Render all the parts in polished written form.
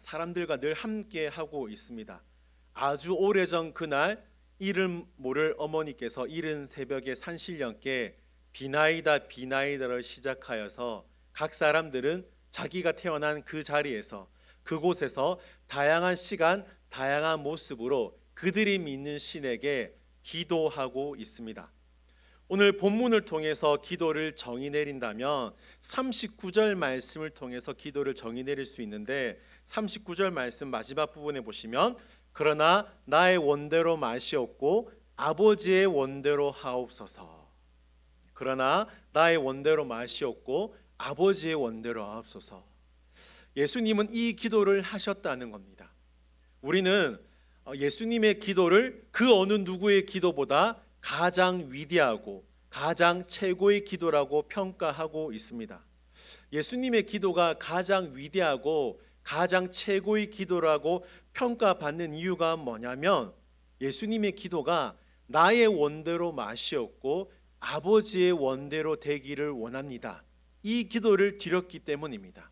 사람들과 늘 함께 하고 있습니다. 아주 오래전 그날 이름 모를 어머니께서 이른 새벽에 산신령께 비나이다 비나이다를 시작하여서 각 사람들은 자기가 태어난 그 자리에서 그곳에서 다양한 시간 다양한 모습으로 그들이 믿는 신에게 기도하고 있습니다. 오늘 본문을 통해서 기도를 정의 내린다면 39절 말씀을 통해서 기도를 정의 내릴 수 있는데, 39절 말씀 마지막 부분에 보시면 그러나 나의 원대로 마시옵고 아버지의 원대로 하옵소서. 그러나 나의 원대로 마시옵고 아버지의 원대로 하옵소서. 예수님은 이 기도를 하셨다는 겁니다. 우리는 예수님의 기도를 그 어느 누구의 기도보다 가장 위대하고 가장 최고의 기도라고 평가하고 있습니다. 예수님의 기도가 가장 위대하고 가장 최고의 기도라고 평가받는 이유가 뭐냐면, 예수님의 기도가 나의 원대로 마시옵고 아버지의 원대로 되기를 원합니다. 이 기도를 드렸기 때문입니다.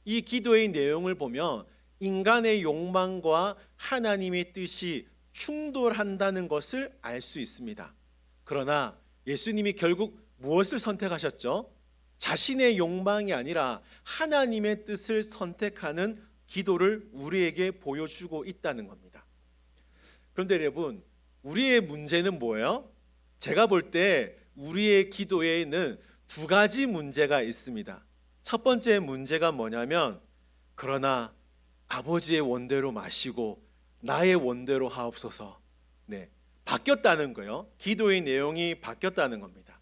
이 기도의 내용을 보면 인간의 욕망과 하나님의 뜻이 충돌한다는 것을 알 수 있습니다. 그러나 예수님이 결국 무엇을 선택하셨죠? 자신의 욕망이 아니라 하나님의 뜻을 선택하는 기도를 우리에게 보여주고 있다는 겁니다. 그런데 여러분, 우리의 문제는 뭐예요? 제가 볼 때 우리의 기도에는 두 가지 문제가 있습니다. 첫 번째 문제가 뭐냐면, 그러나 아버지의 원대로 마시고 나의 원대로 하옵소서. 바뀌었다는 거예요. 기도의 내용이 바뀌었다는 겁니다.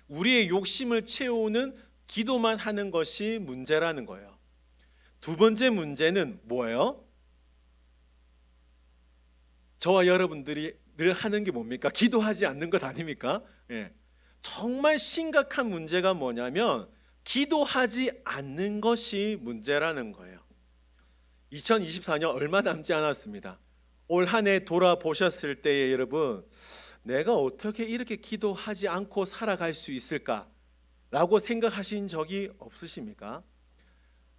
우리의 욕심을 채우는 기도만 하는 것이 문제라는 거예요. 두 번째 문제는 뭐예요? 저와 여러분들이 늘 하는 게 뭡니까? 기도하지 않는 것 아닙니까? 정말 심각한 문제가 뭐냐면 기도하지 않는 것이 문제라는 거예요. 2024년 얼마 남지 않았습니다. 올 한 해 돌아보셨을 때에 여러분, 내가 어떻게 이렇게 기도하지 않고 살아갈 수 있을까? 라고 생각하신 적이 없으십니까?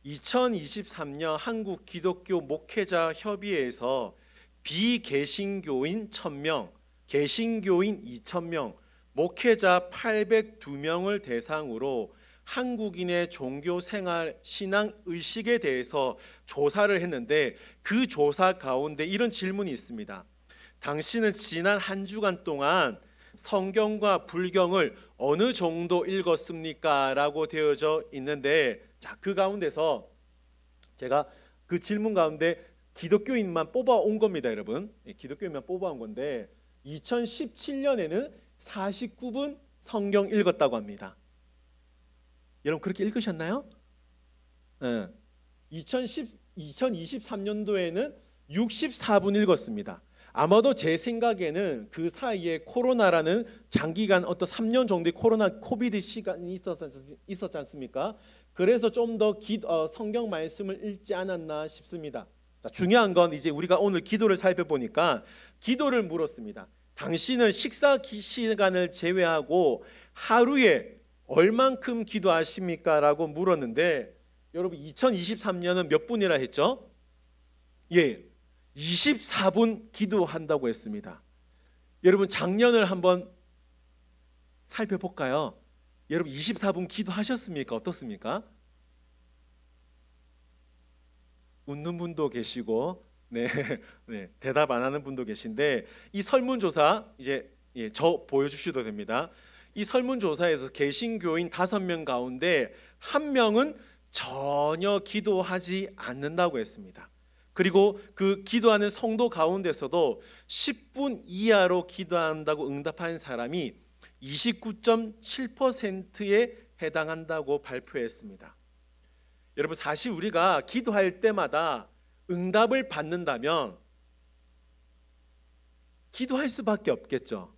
2023년 한국 기독교 목회자 협의회에서 비개신교인 1000명, 개신교인 2000명, 목회자 802명을 대상으로 한국인의 종교 생활, 신앙 의식에 대해서 조사를 했는데, 그 조사 가운데 이런 질문이 있습니다. 당신은 지난 한 주간 동안 성경과 불경을 어느 정도 읽었습니까? 라고 되어져 있는데, 그 가운데서 제가 그 질문 가운데 기독교인만 뽑아온 겁니다, 여러분. 기독교인만 뽑아온 건데 2017년에는 49분 성경 읽었다고 합니다. 여러분 그렇게 읽으셨나요? 2023년도에는 64분 읽었습니다. 아마도 제 생각에는 그 사이에 코로나라는 장기간 어떤 3년 정도의 코비드 시간이 있었지 않습니까? 그래서 좀 더 성경 말씀을 읽지 않았나 싶습니다. 자, 중요한 건 이제 우리가 오늘 기도를 살펴보니까 기도를 물었습니다. 당신은 식사 시간을 제외하고 하루에 얼만큼 기도하십니까? 라고 물었는데, 여러분 2023년은 몇 분이라 했죠? 24분 기도한다고 했습니다. 여러분 작년을 한번 살펴볼까요? 여러분 24분 기도하셨습니까? 어떻습니까? 웃는 분도 계시고 대답 안 하는 분도 계신데, 이 설문조사 이제 저 보여주셔도 됩니다. 이 설문조사에서 개신교인 5명 가운데 1명은 전혀 기도하지 않는다고 했습니다. 그리고 그 기도하는 성도 가운데서도 10분 이하로 기도한다고 응답한 사람이 29.7%에 해당한다고 발표했습니다. 여러분 사실 우리가 기도할 때마다 응답을 받는다면 기도할 수밖에 없겠죠.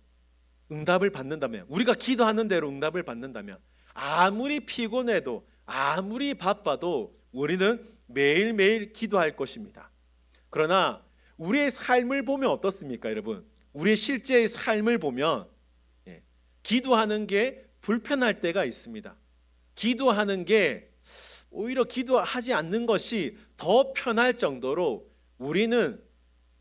응답을 받는다면, 우리가 기도하는 대로 응답을 받는다면, 아무리 피곤해도 아무리 바빠도 우리는 매일매일 기도할 것입니다. 그러나 우리의 삶을 보면 어떻습니까, 여러분? 우리의 실제의 삶을 보면 기도하는 게 불편할 때가 있습니다. 기도하는 게 오히려 기도하지 않는 것이 더 편할 정도로 우리는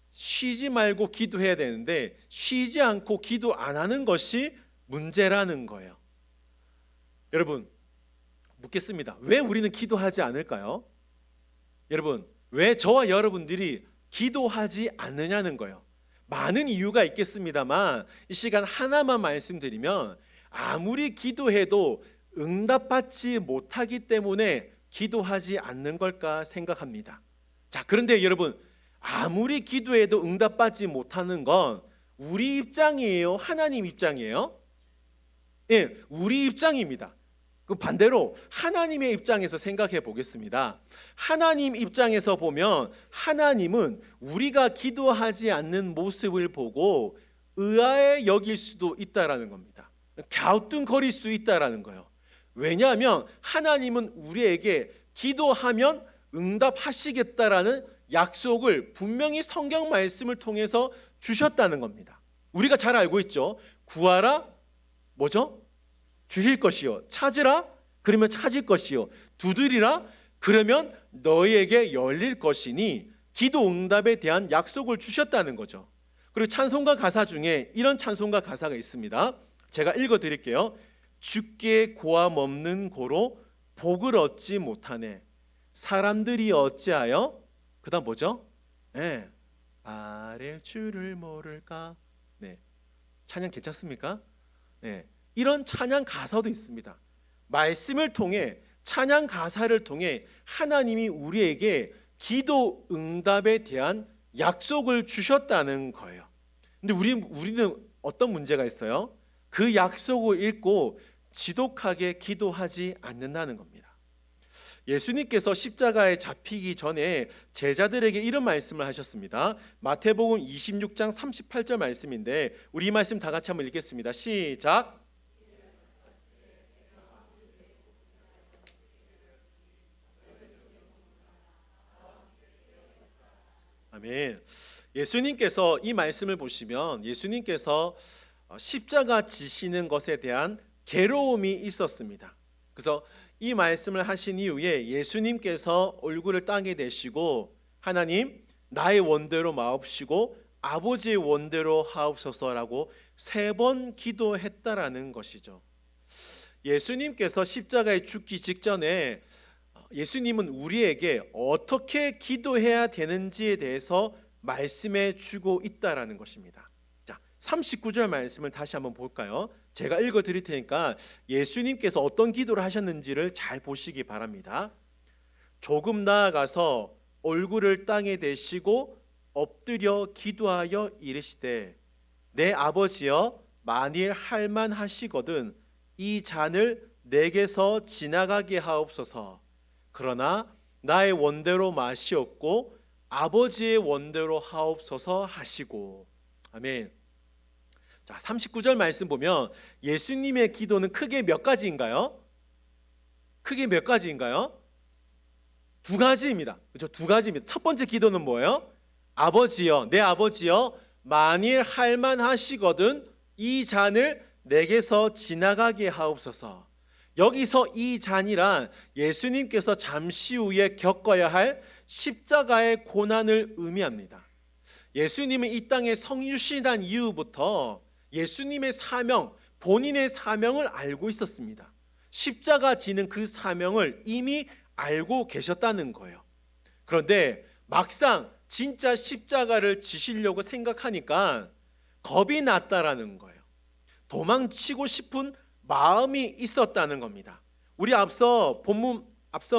쉬지 말고 기도해야 되는데 쉬지 않고 기도 안 하는 것이 문제라는 거예요. 여러분, 묻겠습니다. 왜 우리는 기도하지 않을까요? 여러분, 왜 저와 여러분들이 기도하지 않느냐는 거예요. 많은 이유가 있겠습니다만 이 시간 하나만 말씀드리면, 아무리 기도해도 응답받지 못하기 때문에 기도하지 않는 걸까 생각합니다. 자, 그런데 여러분, 아무리 기도해도 응답받지 못하는 건 우리 입장이에요? 하나님 입장이에요? 예, 우리 입장입니다. 그 반대로 하나님의 입장에서 생각해 보겠습니다. 하나님 입장에서 보면 하나님은 우리가 기도하지 않는 모습을 보고 의아해 여길 수도 있다라는 겁니다. 갸우뚱거릴 수 있다라는 거예요. 왜냐하면 하나님은 우리에게 기도하면 응답하시겠다라는 약속을 분명히 성경 말씀을 통해서 주셨다는 겁니다. 우리가 잘 알고 있죠. 구하라, 뭐죠? 주실 것이요. 찾으라, 그러면 찾을 것이요. 두드리라, 그러면 너희에게 열릴 것이니, 기도 응답에 대한 약속을 주셨다는 거죠. 그리고 찬송가 가사 중에 이런 찬송가 가사가 있습니다. 제가 읽어 드릴게요. 주께 고함 없는 고로 복을 얻지 못하네. 사람들이 어찌하여, 그다음 뭐죠? 네. 아랠 줄을 모를까? 네. 찬양 괜찮습니까? 네. 이런 찬양 가사도 있습니다. 말씀을 통해, 찬양 가사를 통해 하나님이 우리에게 기도 응답에 대한 약속을 주셨다는 거예요. 근데 우리는 어떤 문제가 있어요? 그 약속을 읽고 지독하게 기도하지 않는다는 겁니다. 예수님께서 십자가에 잡히기 전에 제자들에게 이런 말씀을 하셨습니다. 마태복음 26장 38절 말씀인데 우리 이 말씀 다 같이 한번 읽겠습니다. 시작. 아멘. 예수님께서 이 말씀을 보시면 예수님께서 십자가 지시는 것에 대한 괴로움이 있었습니다. 그래서 이 말씀을 하신 이후에 예수님께서 얼굴을 땅에 대시고 하나님, 나의 원대로 마옵시고 아버지의 원대로 하옵소서라고 3번 기도했다라는 것이죠. 예수님께서 십자가에 죽기 직전에 예수님은 우리에게 어떻게 기도해야 되는지에 대해서 말씀해 주고 있다라는 것입니다. 자, 39절 말씀을 다시 한번 볼까요? 제가 읽어 드릴 테니까 예수님께서 어떤 기도를 하셨는지를 잘 보시기 바랍니다. 조금 나아가서 얼굴을 땅에 대시고 엎드려 기도하여 이르시되, 내 아버지여, 만일 할만하시거든 이 잔을 내게서 지나가게 하옵소서. 그러나 나의 원대로 마시옵고 아버지의 원대로 하옵소서 하시고. 아멘. 자, 39절 말씀 보면 예수님의 기도는 크게 몇 가지인가요? 크게 몇 가지인가요? 2가지입니다. 그렇죠? 2가지입니다. 첫 번째 기도는 뭐예요? 아버지여, 내 아버지여, 만일 할만하시거든 이 잔을 내게서 지나가게 하옵소서. 여기서 이 잔이란 예수님께서 잠시 후에 겪어야 할 십자가의 고난을 의미합니다. 예수님은 이 땅에 성유신한 이후부터 예수님의 사명, 본인의 사명을 알고 있었습니다. 십자가 지는 그 사명을 이미 알고 계셨다는 거예요. 그런데 막상 진짜 십자가를 지시려고 생각하니까 겁이 났다라는 거예요. 도망치고 싶은 마음이 있었다는 겁니다. 우리 앞서 본문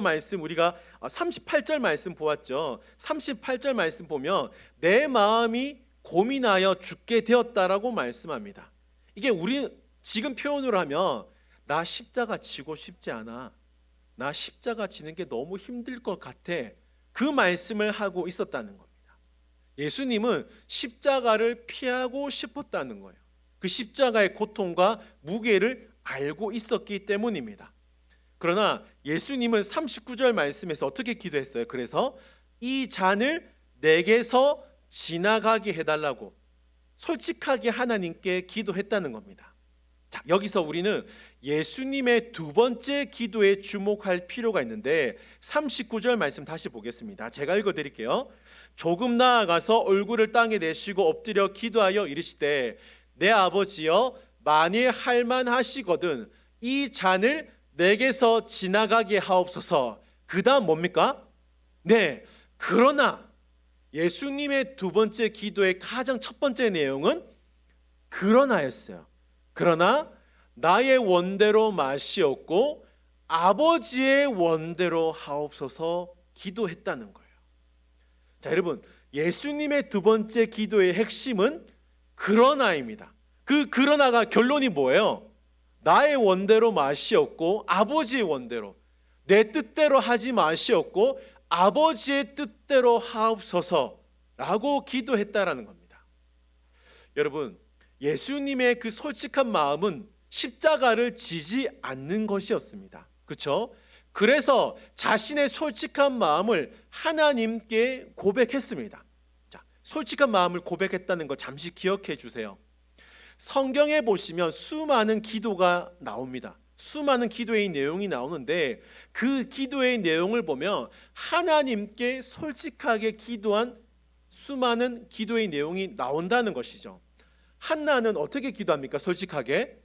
말씀 우리가 38절 말씀 보았죠. 38절 말씀 보면 내 마음이 고민하여 죽게 되었다라고 말씀합니다. 이게 우리 지금 표현으로 하면 나 십자가 지고 싶지 않아. 나 십자가 지는 게 너무 힘들 것 같아. 그 말씀을 하고 있었다는 겁니다. 예수님은 십자가를 피하고 싶었다는 거예요. 그 십자가의 고통과 무게를 알고 있었기 때문입니다. 그러나 예수님은 39절 말씀에서 어떻게 기도했어요? 그래서 이 잔을 내게서 지나가게 해달라고 솔직하게 하나님께 기도했다는 겁니다. 자, 여기서 우리는 예수님의 두 번째 기도에 주목할 필요가 있는데 39절 말씀 다시 보겠습니다. 제가 읽어드릴게요. 조금 나아가서 얼굴을 땅에 내시고 엎드려 기도하여 이르시되 내 아버지여 만일 할만하시거든 이 잔을 내게서 지나가게 하옵소서. 그 다음 뭡니까? 네, 그러나 예수님의 두 번째 기도의 가장 첫 번째 내용은 그러나였어요. 그러나 나의 원대로 마시옵고 아버지의 원대로 하옵소서 기도했다는 거예요. 자, 여러분, 예수님의 두 번째 기도의 핵심은 그러나입니다. 그 그러나가 결론이 뭐예요? 나의 원대로 마시옵고 아버지의 원대로, 내 뜻대로 하지 마시옵고 아버지의 뜻대로 하옵소서라고 기도했다라는 겁니다. 여러분, 예수님의 그 솔직한 마음은 십자가를 지지 않는 것이었습니다. 그렇죠? 그래서 자신의 솔직한 마음을 하나님께 고백했습니다. 자, 솔직한 마음을 고백했다는 거 잠시 기억해 주세요. 성경에 보시면 수많은 기도가 나옵니다. 수많은 기도의 내용이 나오는데 그 기도의 내용을 보면 하나님께 솔직하게 기도한 수많은 기도의 내용이 나온다는 것이죠. 한나는 어떻게 기도합니까? 솔직하게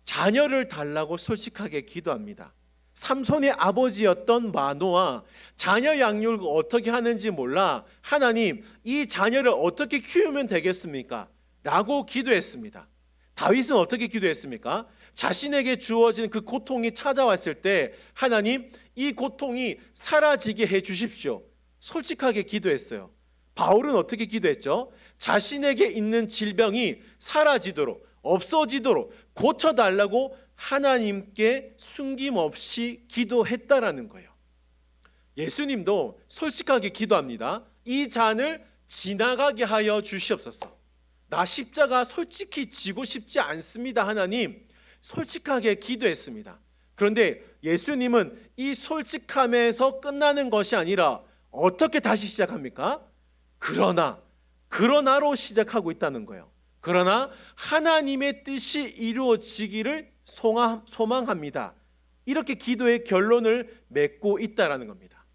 자녀를 달라고 솔직하게 기도합니다. 삼손의 아버지였던 마노아, 자녀 양육을 어떻게 하는지 몰라 하나님 이 자녀를 어떻게 키우면 되겠습니까? 라고 기도했습니다. 다윗은 어떻게 기도했습니까? 자신에게 주어진 그 고통이 찾아왔을 때 하나님 이 고통이 사라지게 해 주십시오. 솔직하게 기도했어요. 바울은 어떻게 기도했죠? 자신에게 있는 질병이 사라지도록 없어지도록 고쳐달라고 하나님께 숨김없이 기도했다라는 거예요. 예수님도 솔직하게 기도합니다. 이 잔을 지나가게 하여 주시옵소서. 나 십자가 솔직히 지고 싶지 않습니다. 하나님 솔직하게 기도했습니다. 그런데 예수님은 이 솔직함에서 끝나는 것이 아니라 어떻게 다시 시작합니까? 그러나로 시작하고 있다는 거예요. 그러나 하나님의 뜻이 이루어지기를 소망합니다. 이렇게 기도의 결론을 맺고 있다라는 겁니다.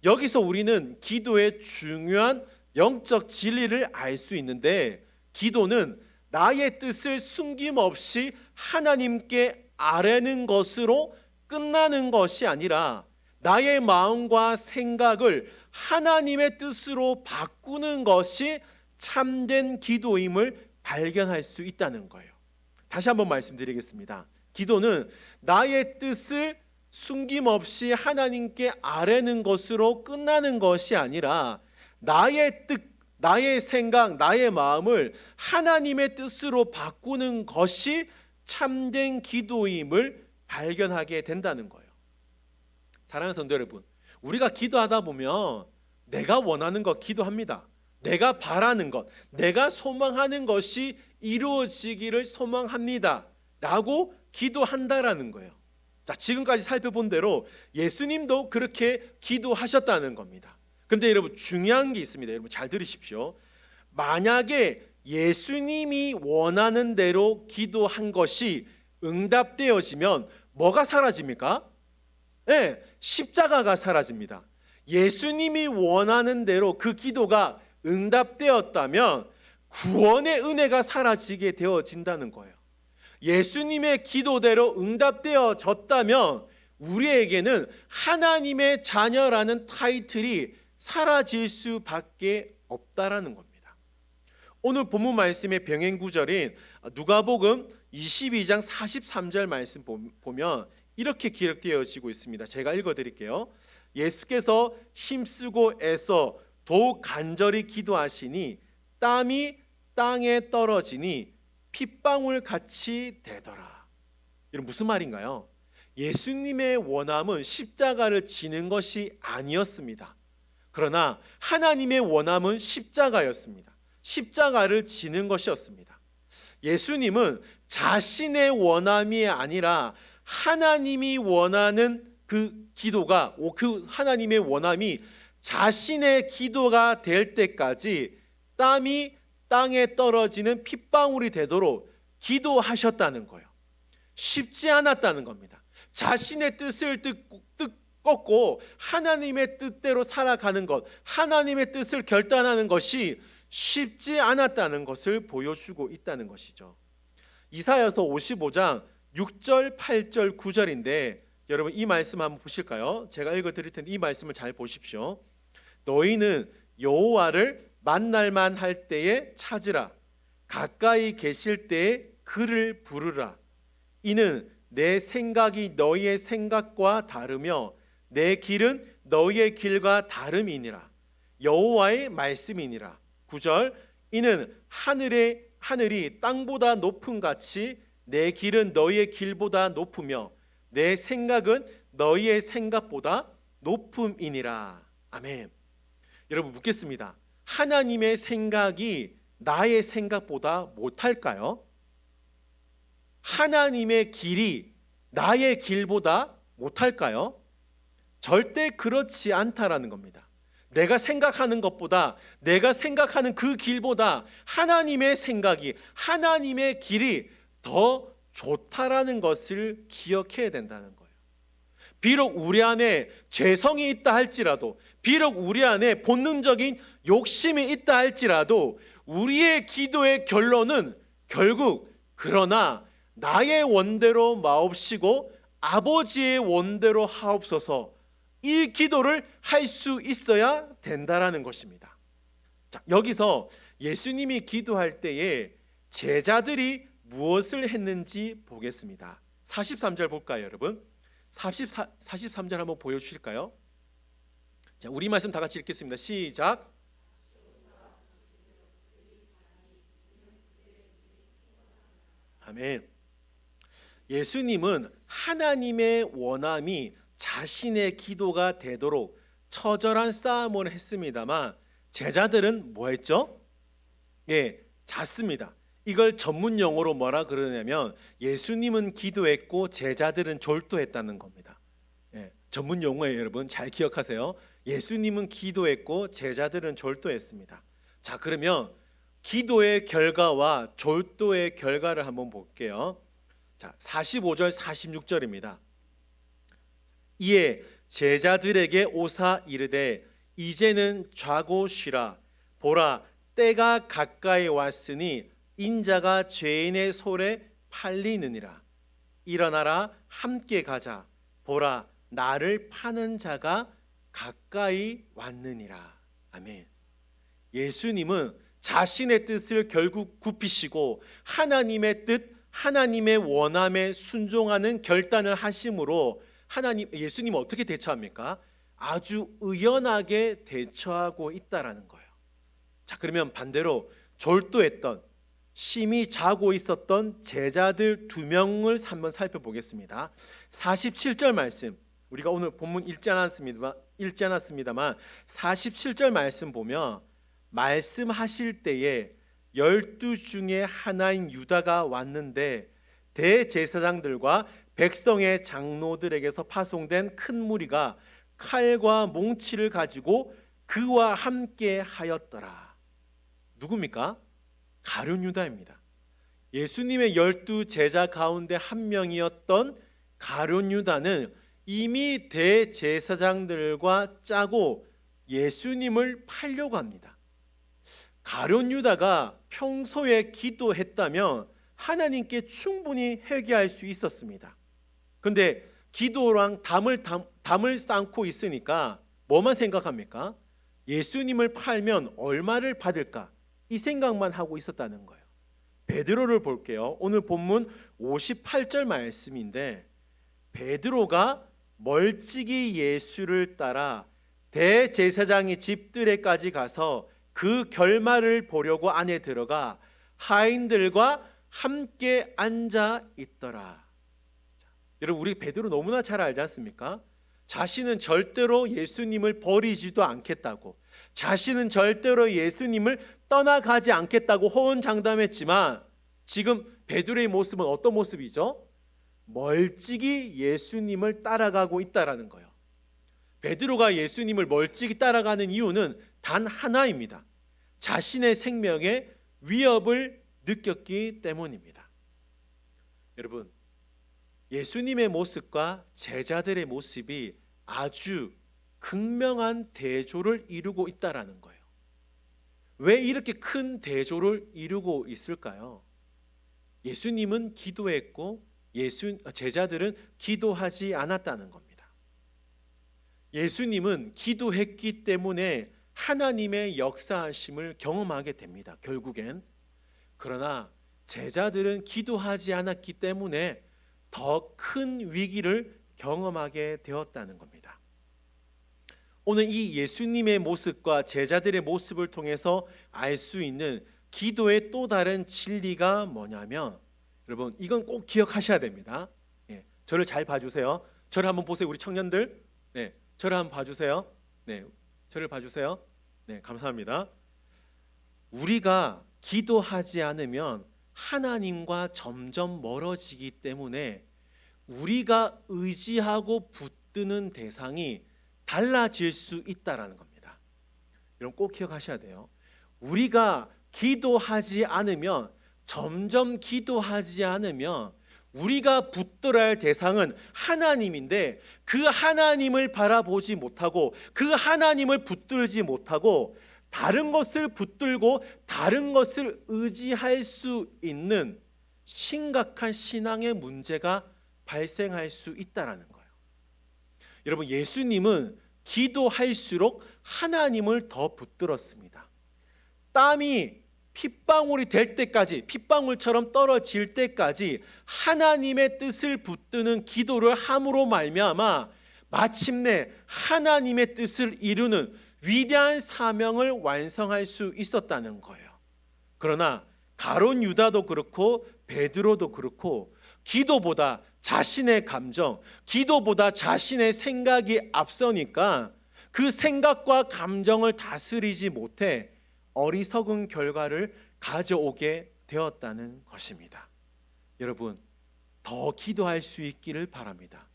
여기서 우리는 기도의 중요한 영적 진리를 알 수 있는데 기도는 나의 뜻을 숨김없이 하나님께 아뢰는 것으로 끝나는 것이 아니라 나의 마음과 생각을 하나님의 뜻으로 바꾸는 것이 참된 기도임을 발견할 수 있다는 거예요. 다시 한번 말씀드리겠습니다. 기도는 나의 뜻을 숨김없이 하나님께 아뢰는 것으로 끝나는 것이 아니라 나의 뜻, 나의 생각, 나의 마음을 하나님의 뜻으로 바꾸는 것이 참된 기도임을 발견하게 된다는 거예요. 사랑하는 성도 여러분, 우리가 기도하다 보면 내가 원하는 것 기도합니다. 내가 바라는 것, 내가 소망하는 것이 이루어지기를 소망합니다 라고 기도한다라는 거예요. 자, 지금까지 살펴본 대로 예수님도 그렇게 기도하셨다는 겁니다. 그런데 여러분 중요한 게 있습니다. 여러분 잘 들으십시오. 만약에 예수님이 원하는 대로 기도한 것이 응답되어지면 뭐가 사라집니까? 네, 십자가가 사라집니다. 예수님이 원하는 대로 그 기도가 응답되었다면 구원의 은혜가 사라지게 되어진다는 거예요. 예수님의 기도대로 응답되어졌다면 우리에게는 하나님의 자녀라는 타이틀이 사라질 수밖에 없다라는 겁니다. 오늘 본문 말씀의 병행 구절인 누가복음 22장 43절 말씀 보면 이렇게 기록되어지고 있습니다. 제가 읽어드릴게요. 예수께서 힘쓰고 애써 더욱 간절히 기도하시니 땀이 땅에 떨어지니 핏방울 같이 되더라. 이런 무슨 말인가요? 예수님의 원함은 십자가를 지는 것이 아니었습니다. 그러나 하나님의 원함은 십자가였습니다. 십자가를 지는 것이었습니다. 예수님은 자신의 원함이 아니라 하나님이 원하는 그 기도가, 그 하나님의 원함이 자신의 기도가 될 때까지 땀이 땅에 떨어지는 핏방울이 되도록 기도하셨다는 거예요. 쉽지 않았다는 겁니다. 자신의 뜻을 꺾고 하나님의 뜻대로 살아가는 것, 하나님의 뜻을 결단하는 것이 쉽지 않았다는 것을 보여주고 있다는 것이죠. 이사야서 55장 6절, 8절, 9절인데 여러분 이 말씀 한번 보실까요? 제가 읽어 드릴 텐데 이 말씀을 잘 보십시오. 너희는 여호와를 만날만 할 때에 찾으라. 가까이 계실 때에 그를 부르라. 이는 내 생각이 너희의 생각과 다르며 내 길은 너희의 길과 다름이니라. 여호와의 말씀이니라. 9절 이는 하늘이 땅보다 높음 같이 내 길은 너희의 길보다 높으며 내 생각은 너희의 생각보다 높음이니라. 아멘. 여러분 묻겠습니다. 하나님의 생각이 나의 생각보다 못할까요? 하나님의 길이 나의 길보다 못할까요? 절대 그렇지 않다라는 겁니다. 내가 생각하는 것보다, 내가 생각하는 그 길보다 하나님의 생각이, 하나님의 길이 더 좋다라는 것을 기억해야 된다는 거예요. 비록 우리 안에 죄성이 있다 할지라도, 비록 우리 안에 본능적인 욕심이 있다 할지라도 우리의 기도의 결론은 결국 그러나 나의 원대로 마옵시고 아버지의 원대로 하옵소서, 이 기도를 할 수 있어야 된다라는 것입니다. 자, 여기서 예수님이 기도할 때에 제자들이 무엇을 했는지 보겠습니다. 43절 볼까요, 여러분? 43절 한번 보여주실까요? 자, 우리 말씀 다 같이 읽겠습니다. 시작. 아멘. 예수님은 하나님의 원함이 자신의 기도가 되도록 처절한 싸움을 했습니다만 제자들은 뭐 했죠? 예, 잤습니다. 이걸 전문 용어로 뭐라 그러냐면 예수님은 기도했고 제자들은 졸도했다는 겁니다. 예, 전문 용어예요, 여러분. 잘 기억하세요. 예수님은 기도했고 제자들은 졸도했습니다. 자, 그러면 기도의 결과와 졸도의 결과를 한번 볼게요. 자, 45절 46절입니다. 이에 제자들에게 오사 이르되 이제는 자고 쉬라. 보라, 때가 가까이 왔으니 인자가 죄인의 손에 팔리느니라. 일어나라, 함께 가자. 보라, 나를 파는 자가 가까이 왔느니라. 아멘. 예수님은 자신의 뜻을 결국 굽히시고 하나님의 뜻, 하나님의 원함에 순종하는 결단을 하심으로 예수님은 어떻게 대처합니까? 아주 의연하게 대처하고 있다라는 거예요. 자, 그러면 반대로 졸도했던, 심히 자고 있었던 제자들 2명을 한번 살펴보겠습니다. 47절 말씀, 우리가 오늘 본문 읽지 않았습니다만 47절 말씀 보면 말씀하실 때에 12 중에 하나인 유다가 왔는데 대제사장들과 백성의 장로들에게서 파송된 큰 무리가 칼과 몽치를 가지고 그와 함께 하였더라. 누굽니까? 가룟 유다입니다. 예수님의 12 제자 가운데 한 명이었던 가룟 유다는 이미 대제사장들과 짜고 예수님을 팔려고 합니다. 가룟 유다가 평소에 기도했다면 하나님께 충분히 회개할 수 있었습니다. 그런데 기도랑 담을 쌓고 있으니까 뭐만 생각합니까? 예수님을 팔면 얼마를 받을까? 이 생각만 하고 있었다는 거예요. 베드로를 볼게요. 오늘 본문 58절 말씀인데 베드로가 멀찍이 예수를 따라 대제사장의 집들에까지 가서 그 결말을 보려고 안에 들어가 하인들과 함께 앉아 있더라. 여러분, 우리 베드로 너무나 잘 알지 않습니까? 자신은 절대로 예수님을 버리지도 않겠다고, 자신은 절대로 예수님을 떠나가지 않겠다고 호언장담했지만 지금 베드로의 모습은 어떤 모습이죠? 멀찍이 예수님을 따라가고 있다라는 거예요. 베드로가 예수님을 멀찍이 따라가는 이유는 단 하나입니다. 자신의 생명에 위협을 느꼈기 때문입니다. 여러분, 예수님의 모습과 제자들의 모습이 아주 극명한 대조를 이루고 있다라는 거예요. 왜 이렇게 큰 대조를 이루고 있을까요? 예수님은 기도했고 제자들은 기도하지 않았다는 겁니다. 예수님은 기도했기 때문에 하나님의 역사하심을 경험하게 됩니다. 결국엔. 그러나 제자들은 기도하지 않았기 때문에 더 큰 위기를 경험하게 되었다는 겁니다. 오늘 이 예수님의 모습과 제자들의 모습을 통해서 알 수 있는 기도의 또 다른 진리가 뭐냐면, 여러분 이건 꼭 기억하셔야 됩니다. 저를 잘 봐주세요. 저를 한번 보세요. 우리 청년들, 저를 한번 봐주세요. 저를 봐주세요. 감사합니다. 우리가 기도하지 않으면 하나님과 점점 멀어지기 때문에 우리가 의지하고 붙드는 대상이 달라질 수 있다라는 겁니다. 여러분 꼭 기억하셔야 돼요. 우리가 기도하지 않으면, 점점 기도하지 않으면 우리가 붙들어야 할 대상은 하나님인데, 그 하나님을 바라보지 못하고 그 하나님을 붙들지 못하고 다른 것을 붙들고 다른 것을 의지할 수 있는 심각한 신앙의 문제가 발생할 수 있다라는 거예요. 여러분 예수님은 기도할수록 하나님을 더 붙들었습니다. 땀이 핏방울이 될 때까지, 핏방울처럼 떨어질 때까지 하나님의 뜻을 붙드는 기도를 함으로 말미암아 마침내 하나님의 뜻을 이루는 위대한 사명을 완성할 수 있었다는 거예요. 그러나 가룟 유다도 그렇고 베드로도 그렇고 기도보다 자신의 감정, 기도보다 자신의 생각이 앞서니까 그 생각과 감정을 다스리지 못해 어리석은 결과를 가져오게 되었다는 것입니다. 여러분, 더 기도할 수 있기를 바랍니다.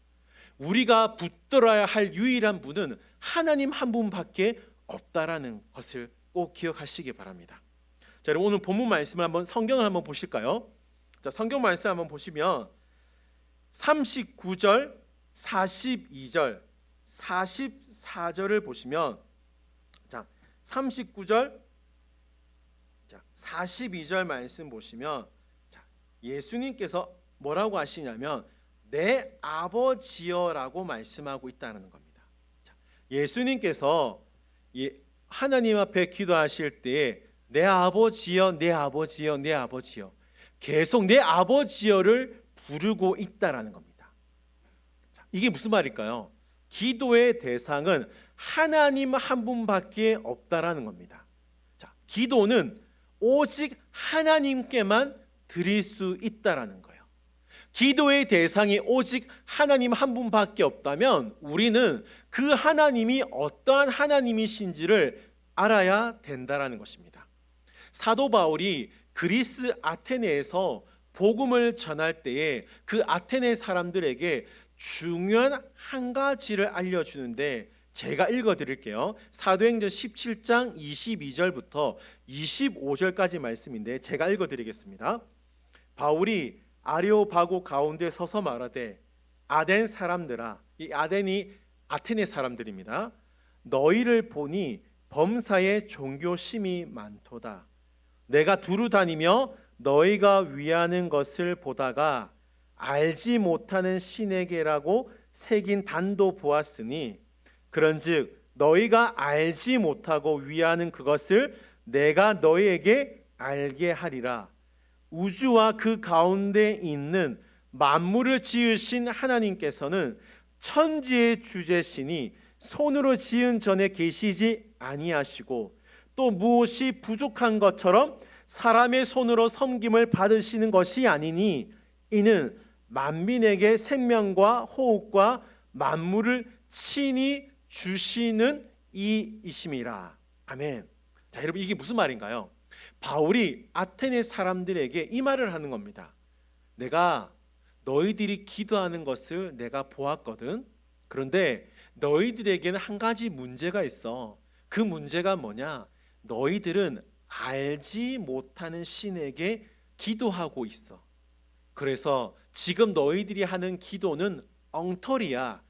우리가 붙들어야 할 유일한 분은 하나님 한 분밖에 없다라는 것을 꼭 기억하시기 바랍니다. 자, 여러분 오늘 본문 말씀을 한번, 성경을 한번 보실까요? 자, 성경 말씀 한번 보시면 39절, 42절, 44절을 보시면, 자, 39절, 자, 42절 말씀 보시면, 자, 예수님께서 뭐라고 하시냐면 내 아버지여라고 말씀하고 있다는 겁니다. 자, 예수님께서 하나님 앞에 기도하실 때 내 아버지여, 내 아버지여, 내 아버지여, 계속 내 아버지여를 부르고 있다라는 겁니다. 자, 이게 무슨 말일까요? 기도의 대상은 하나님 한 분밖에 없다라는 겁니다. 자, 기도는 오직 하나님께만 드릴 수 있다라는 거예요. 기도의 대상이 오직 하나님 한 분밖에 없다면 우리는 그 하나님이 어떠한 하나님이신지를 알아야 된다라는 것입니다. 사도 바울이 그리스 아테네에서 복음을 전할 때에 그 아테네 사람들에게 중요한 한 가지를 알려주는데, 제가 읽어드릴게요. 사도행전 17장 22절부터 25절까지 말씀인데 제가 읽어드리겠습니다. 바울이 아레오바고 가운데 서서 말하되 아덴 사람들아, 이 아덴이 아테네 사람들입니다. 너희를 보니 범사에 종교심이 많도다. 내가 두루 다니며 너희가 위하는 것을 보다가 알지 못하는 신에게라고 새긴 단도 보았으니, 그런즉 너희가 알지 못하고 위하는 그것을 내가 너희에게 알게 하리라. 우주와 그 가운데 있는 만물을 지으신 하나님께서는 천지의 주제시니 손으로 지은 전에 계시지 아니하시고 또 무엇이 부족한 것처럼 사람의 손으로 섬김을 받으시는 것이 아니니, 이는 만민에게 생명과 호흡과 만물을 친히 주시는 이이심이라. 아멘. 자, 여러분 이게 무슨 말인가요? 바울이 아테네 사람들에게 이 말을 하는 겁니다. 내가 너희들이 기도하는 것을 내가 보았거든. 그런데 너희들에게는 한 가지 문제가 있어. 그 문제가 뭐냐? 너희들은 알지 못하는 신에게 기도하고 있어. 그래서 지금 너희들이 하는 기도는 엉터리야.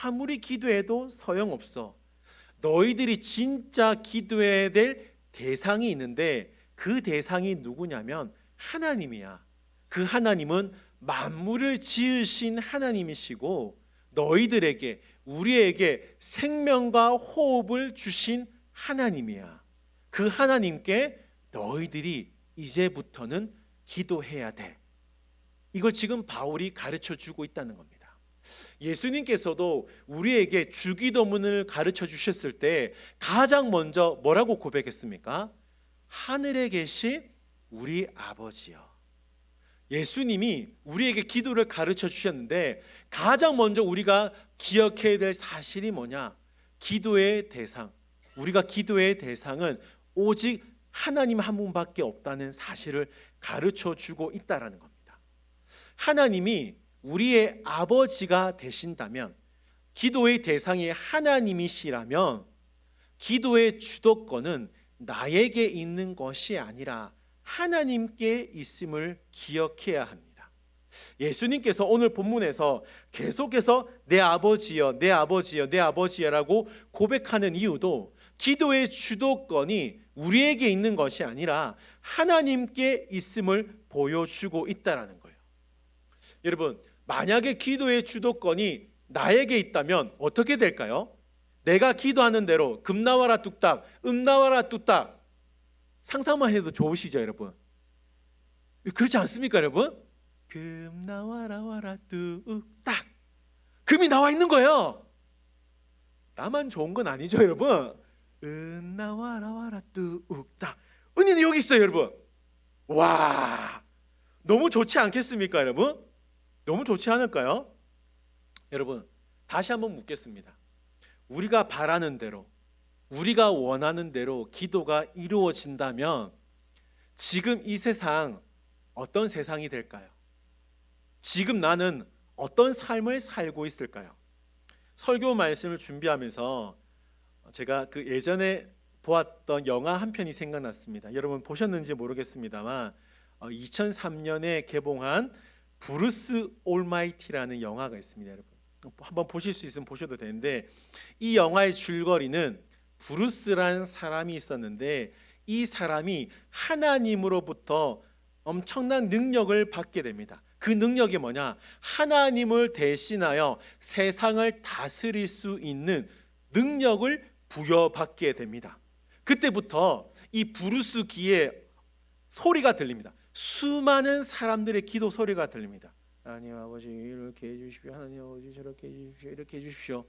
아무리 기도해도 소용없어. 너희들이 진짜 기도해야 될 대상이 있는데 그 대상이 누구냐면 하나님이야. 그 하나님은 만물을 지으신 하나님이시고 너희들에게, 우리에게 생명과 호흡을 주신 하나님이야. 그 하나님께 너희들이 이제부터는 기도해야 돼. 이걸 지금 바울이 가르쳐 주고 있다는 겁니다. 예수님께서도 우리에게 주기도문을 가르쳐 주셨을 때 가장 먼저 뭐라고 고백했습니까? 하늘에 계신 우리 아버지여. 예수님이 우리에게 기도를 가르쳐 주셨는데 가장 먼저 우리가 기억해야 될 사실이 뭐냐? 기도의 대상. 우리가 기도의 대상은 오직 하나님 한 분밖에 없다는 사실을 가르쳐 주고 있다라는 겁니다. 하나님이 우리의 아버지가 되신다면, 기도의 대상이 하나님이시라면 기도의 주도권은 나에게 있는 것이 아니라 하나님께 있음을 기억해야 합니다. 예수님께서 오늘 본문에서 계속해서 내 아버지여, 내 아버지여, 내 아버지여라고 고백하는 이유도 기도의 주도권이 우리에게 있는 것이 아니라 하나님께 있음을 보여주고 있다라는 거예요. 여러분, 만약에 기도의 주도권이 나에게 있다면 어떻게 될까요? 내가 기도하는 대로 금 나와라 뚝딱, 음 나와라 뚝딱, 상상만 해도 좋으시죠, 여러분? 그렇지 않습니까, 여러분? 금 나와라 와라 뚝딱, 금이 나와 있는 거예요. 나만 좋은 건 아니죠, 여러분? 은 나와라 와라 뚝딱, 은이는 여기 있어요, 여러분. 와, 너무 좋지 않겠습니까, 여러분? 너무 좋지 않을까요? 여러분, 다시 한번 묻겠습니다. 우리가 바라는 대로, 우리가 원하는 대로 기도가 이루어진다면 지금 이 세상 어떤 세상이 될까요? 지금 나는 어떤 삶을 살고 있을까요? 설교 말씀을 준비하면서 제가 그 예전에 보았던 영화 한 편이 생각났습니다. 여러분 보셨는지 모르겠습니다만 2003년에 개봉한 브루스 올마이티라는 영화가 있습니다. 여러분 한번 보실 수 있으면 보셔도 되는데, 이 영화의 줄거리는 브루스라는 사람이 있었는데 이 사람이 하나님으로부터 엄청난 능력을 받게 됩니다. 그 능력이 뭐냐? 하나님을 대신하여 세상을 다스릴 수 있는 능력을 부여받게 됩니다. 그때부터 이 브루스 귀에 소리가 들립니다. 수많은 사람들의 기도 소리가 들립니다. 하나님 아버지 이렇게 해주십시오. 하나님 아버지 저렇게 해주십시오. 이렇게 해주십시오.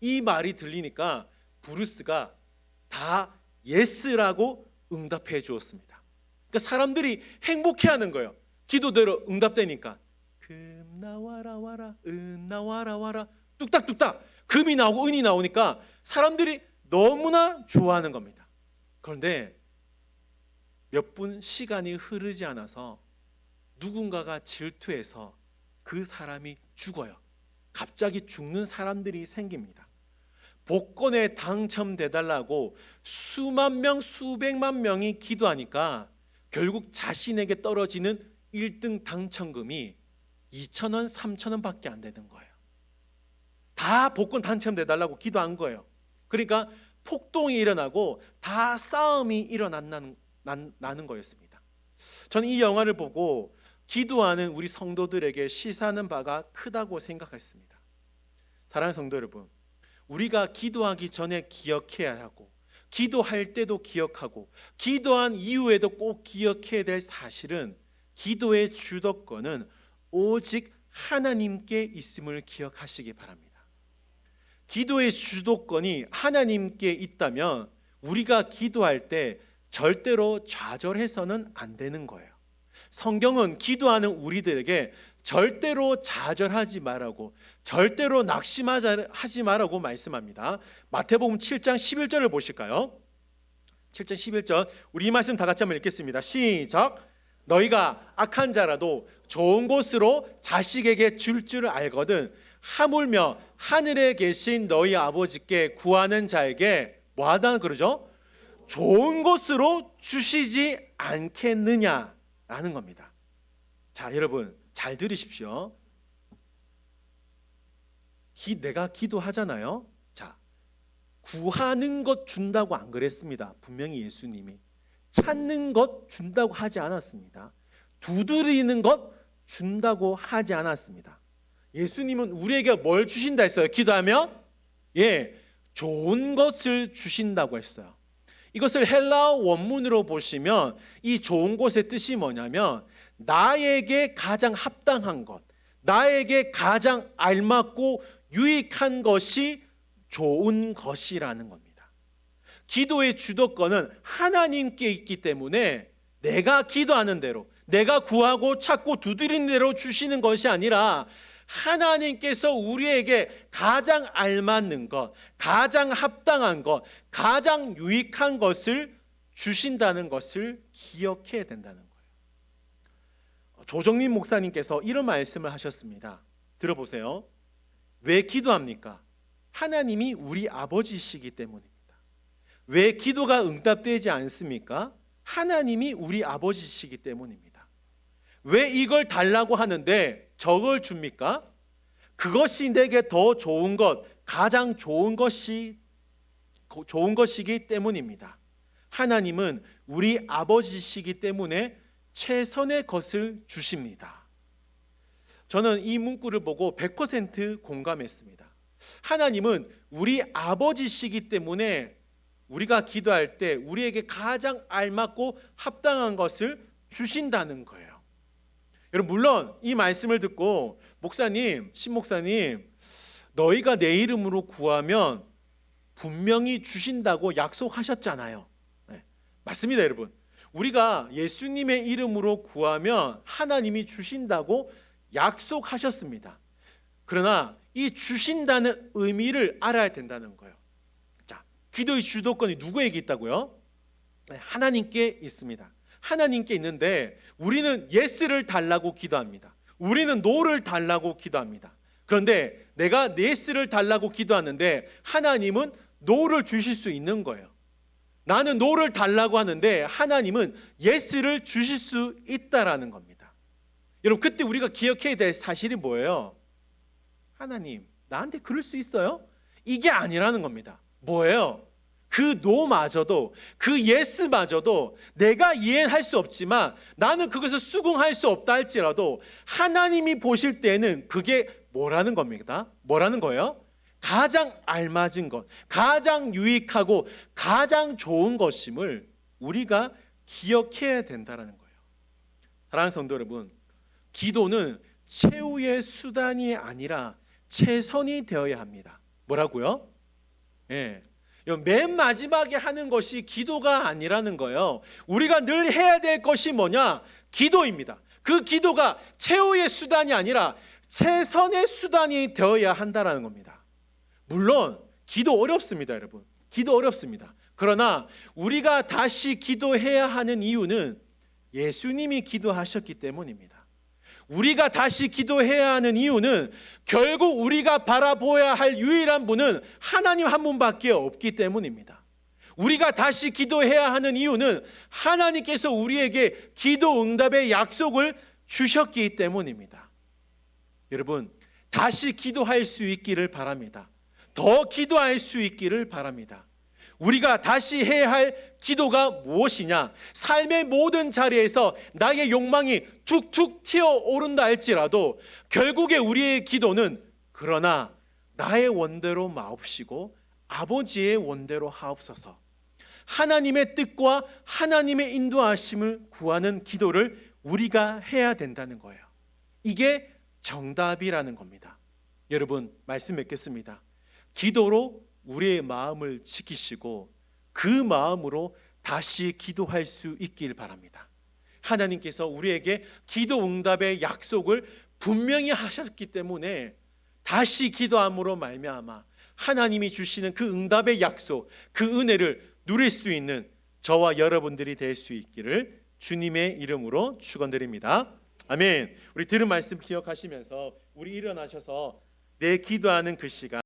이 말이 들리니까 브루스가 다 예스라고 응답해 주었습니다. 그러니까 사람들이 행복해하는 거예요. 기도대로 응답되니까. 금 나와라 와라, 은 나와라 와라, 뚝딱뚝딱 금이 나오고 은이 나오니까 사람들이 너무나 좋아하는 겁니다. 그런데 몇 분 시간이 흐르지 않아서 누군가가 질투해서 그 사람이 죽어요. 갑자기 죽는 사람들이 생깁니다. 복권에 당첨돼달라고 수만 명, 수백만 명이 기도하니까 결국 자신에게 떨어지는 1등 당첨금이 2,000원, 3,000원 밖에 안 되는 거예요. 다 복권 당첨돼달라고 기도한 거예요. 그러니까 폭동이 일어나고 다 싸움이 일어나는 거였습니다. 저는 이 영화를 보고 기도하는 우리 성도들에게 시사하는 바가 크다고 생각했습니다. 사랑하는 성도 여러분, 우리가 기도하기 전에 기억해야 하고, 기도할 때도 기억하고, 기도한 이후에도 꼭 기억해야 될 사실은 기도의 주도권은 오직 하나님께 있음을 기억하시기 바랍니다. 기도의 주도권이 하나님께 있다면 우리가 기도할 때 절대로 좌절해서는 안 되는 거예요. 성경은 기도하는 우리들에게 절대로 좌절하지 말라고, 절대로 낙심하지 말라고 말씀합니다. 마태복음 7장 11절을 보실까요? 7장 11절, 우리 이 말씀 다 같이 한번 읽겠습니다. 시작. 너희가 악한 자라도 좋은 곳으로 자식에게 줄 줄 알거든 하물며 하늘에 계신 너희 아버지께 구하는 자에게 뭐하다 그러죠? 좋은 곳으로 주시지 않겠느냐라는 겁니다. 자, 여러분, 잘 들으십시오. 내가 기도하잖아요. 자, 구하는 것 준다고 안 그랬습니다. 분명히 예수님이 찾는 것 준다고 하지 않았습니다. 두드리는 것 준다고 하지 않았습니다. 예수님은 우리에게 뭘 주신다 했어요? 기도하면 좋은 것을 주신다고 했어요. 이것을 헬라어 원문으로 보시면 이 좋은 것의 뜻이 뭐냐면 나에게 가장 합당한 것, 나에게 가장 알맞고 유익한 것이 좋은 것이라는 겁니다. 기도의 주도권은 하나님께 있기 때문에 내가 기도하는 대로, 내가 구하고 찾고 두드리는 대로 주시는 것이 아니라 하나님께서 우리에게 가장 알맞는 것, 가장 합당한 것, 가장 유익한 것을 주신다는 것을 기억해야 된다는 거예요. 조정민 목사님께서 이런 말씀을 하셨습니다. 들어보세요. 왜 기도합니까? 하나님이 우리 아버지시기 때문입니다. 왜 기도가 응답되지 않습니까? 하나님이 우리 아버지시기 때문입니다. 왜 이걸 달라고 하는데 저걸 줍니까? 그것이 내게 더 좋은 것, 가장 좋은 것이기 때문입니다. 하나님은 우리 아버지시기 때문에 최선의 것을 주십니다. 저는 이 문구를 보고 100% 공감했습니다. 하나님은 우리 아버지시기 때문에 우리가 기도할 때 우리에게 가장 알맞고 합당한 것을 주신다는 거예요. 여러분, 물론 이 말씀을 듣고 목사님, 신목사님, 너희가 내 이름으로 구하면 분명히 주신다고 약속하셨잖아요. 네, 맞습니다, 여러분. 우리가 예수님의 이름으로 구하면 하나님이 주신다고 약속하셨습니다. 그러나 이 주신다는 의미를 알아야 된다는 거예요. 자, 기도의 주도권이 누구에게 있다고요? 하나님께 있습니다. 하나님께 있는데 우리는 예스를 달라고 기도합니다. 우리는 노를 달라고 기도합니다. 그런데 내가 예스를 달라고 기도하는데 하나님은 노를 주실 수 있는 거예요. 나는 노를 달라고 하는데 하나님은 예스를 주실 수 있다라는 겁니다. 여러분, 그때 우리가 기억해야 될 사실이 뭐예요? 하나님, 나한테 그럴 수 있어요? 이게 아니라는 겁니다. 뭐예요? 그 노마저도, 그 예스마저도 내가 이해는 할 수 없지만 나는 그것을 수긍할 수 없다 할지라도 하나님이 보실 때는 그게 뭐라는 겁니다? 뭐라는 거예요? 가장 알맞은 것, 가장 유익하고 가장 좋은 것임을 우리가 기억해야 된다는 거예요. 사랑하는 성도 여러분, 기도는 최후의 수단이 아니라 최선이 되어야 합니다. 뭐라고요? 맨 마지막에 하는 것이 기도가 아니라는 거예요. 우리가 늘 해야 될 것이 뭐냐? 기도입니다. 그 기도가 최후의 수단이 아니라 최선의 수단이 되어야 한다는 겁니다. 물론 기도 어렵습니다, 여러분. 기도 어렵습니다. 그러나 우리가 다시 기도해야 하는 이유는 예수님이 기도하셨기 때문입니다. 우리가 다시 기도해야 하는 이유는 결국 우리가 바라보아야 할 유일한 분은 하나님 한 분밖에 없기 때문입니다. 우리가 다시 기도해야 하는 이유는 하나님께서 우리에게 기도 응답의 약속을 주셨기 때문입니다. 여러분, 다시 기도할 수 있기를 바랍니다. 더 기도할 수 있기를 바랍니다. 우리가 다시 해야 할 기도가 무엇이냐? 삶의 모든 자리에서 나의 욕망이 툭툭 튀어오른다 할지라도 결국에 우리의 기도는 그러나 나의 원대로 마옵시고 아버지의 원대로 하옵소서, 하나님의 뜻과 하나님의 인도하심을 구하는 기도를 우리가 해야 된다는 거예요. 이게 정답이라는 겁니다. 여러분, 말씀 맺겠습니다. 기도로 우리의 마음을 지키시고 그 마음으로 다시 기도할 수 있길 바랍니다. 하나님께서 우리에게 기도 응답의 약속을 분명히 하셨기 때문에 다시 기도함으로 말미암아 하나님이 주시는 그 응답의 약속, 그 은혜를 누릴 수 있는 저와 여러분들이 될 수 있기를 주님의 이름으로 축원드립니다. 아멘. 우리 들은 말씀 기억하시면서 우리 일어나셔서 내 기도하는 그 시간